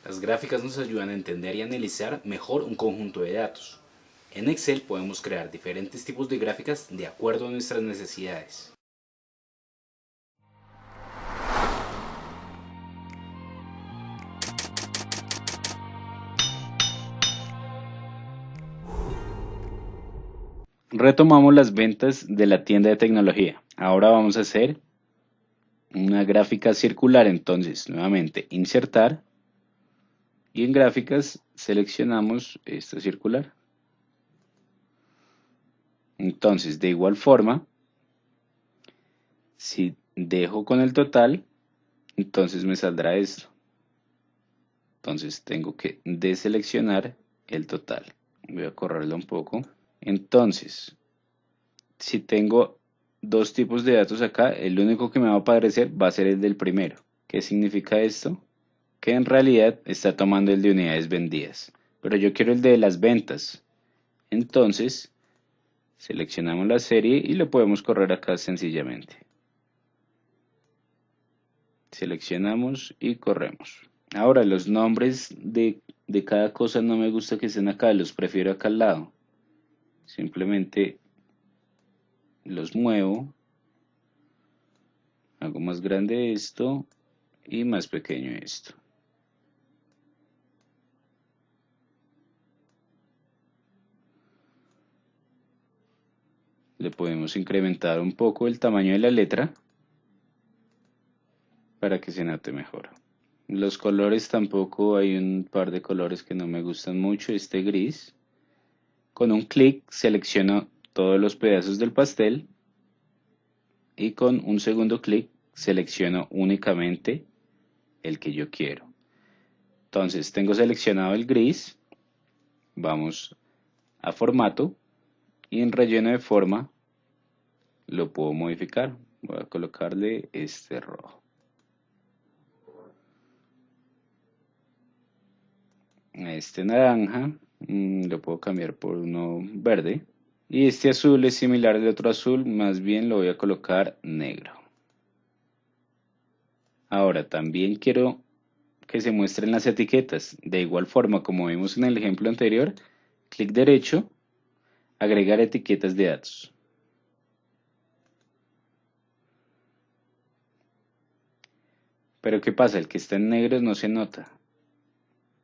Las gráficas nos ayudan a entender y analizar mejor un conjunto de datos. En Excel podemos crear diferentes tipos de gráficas de acuerdo a nuestras necesidades. Retomamos las ventas de la tienda de tecnología. Ahora vamos a hacer una gráfica circular. Entonces, nuevamente, insertar. Y en gráficas seleccionamos esta circular. Entonces, de igual forma, si dejo con el total, entonces me saldrá esto. Entonces tengo que deseleccionar el total. Voy a correrlo un poco. Entonces, si tengo dos tipos de datos acá, el único que me va a aparecer va a ser el del primero. ¿Qué significa esto? Que en realidad está tomando el de unidades vendidas. Pero yo quiero el de las ventas. Entonces, seleccionamos la serie y lo podemos correr acá sencillamente. Seleccionamos y corremos. Ahora los nombres de cada cosa no me gusta que estén acá, los prefiero acá al lado. Simplemente los muevo, hago más grande esto y más pequeño esto. Le podemos incrementar un poco el tamaño de la letra para que se note mejor. Los colores tampoco, hay un par de colores que no me gustan mucho, este gris. Con un clic selecciono todos los pedazos del pastel y con un segundo clic selecciono únicamente el que yo quiero. Entonces tengo seleccionado el gris, vamos a formato y en relleno de forma lo puedo modificar. Voy a colocarle este rojo. Este naranja lo puedo cambiar por uno verde. Y este azul es similar al otro azul, más bien lo voy a colocar negro. Ahora también quiero que se muestren las etiquetas. De igual forma, como vimos en el ejemplo anterior, clic derecho, agregar etiquetas de datos. Pero ¿qué pasa? El que está en negro no se nota.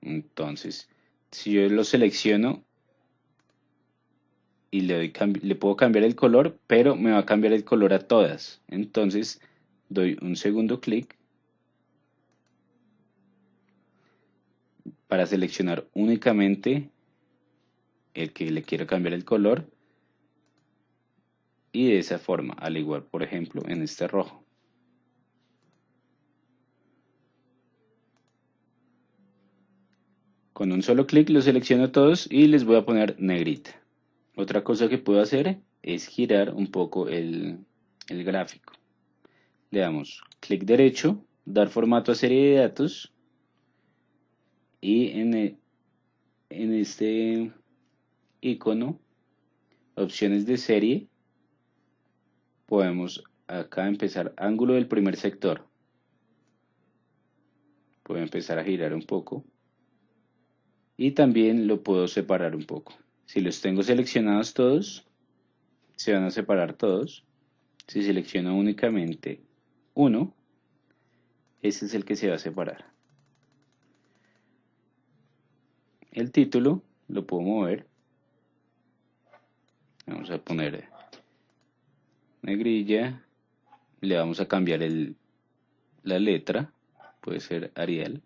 Entonces, si yo lo selecciono y le puedo cambiar el color, pero me va a cambiar el color a todas. Entonces, doy un segundo clic para seleccionar únicamente el que le quiero cambiar el color y de esa forma, al igual por ejemplo en este rojo. Con un solo clic los selecciono todos y les voy a poner negrita. Otra cosa que puedo hacer es girar un poco el gráfico. Le damos clic derecho, dar formato a serie de datos y en este icono, opciones de serie, podemos acá empezar ángulo del primer sector. Puedo empezar a girar un poco y también lo puedo separar un poco. Si los tengo seleccionados todos, se van a separar todos. Si selecciono únicamente uno, ese es el que se va a separar. El título lo puedo mover. Vamos a poner negrilla. Le vamos a cambiar la letra. Puede ser Arial.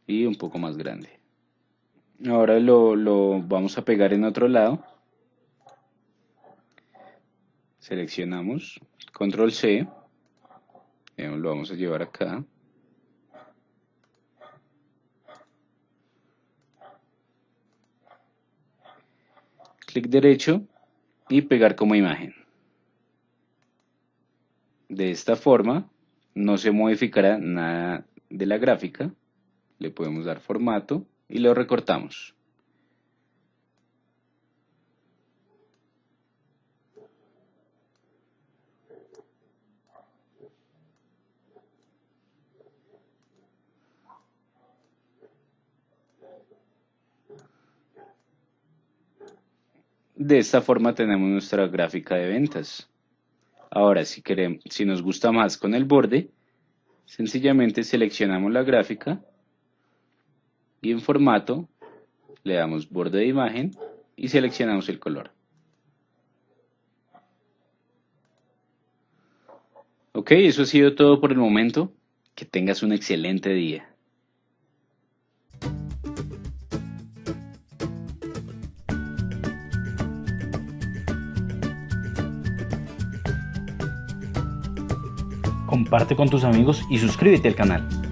Y un poco más grande. Ahora lo vamos a pegar en otro lado. Seleccionamos. Control C. Lo vamos a llevar acá. Clic derecho y pegar como imagen. De esta forma no se modificará nada de la gráfica. Le podemos dar formato y lo recortamos. De esta forma tenemos nuestra gráfica de ventas. Ahora, si nos gusta más con el borde, sencillamente seleccionamos la gráfica y en formato le damos borde de imagen y seleccionamos el color. Ok, eso ha sido todo por el momento. Que tengas un excelente día. Comparte con tus amigos y suscríbete al canal.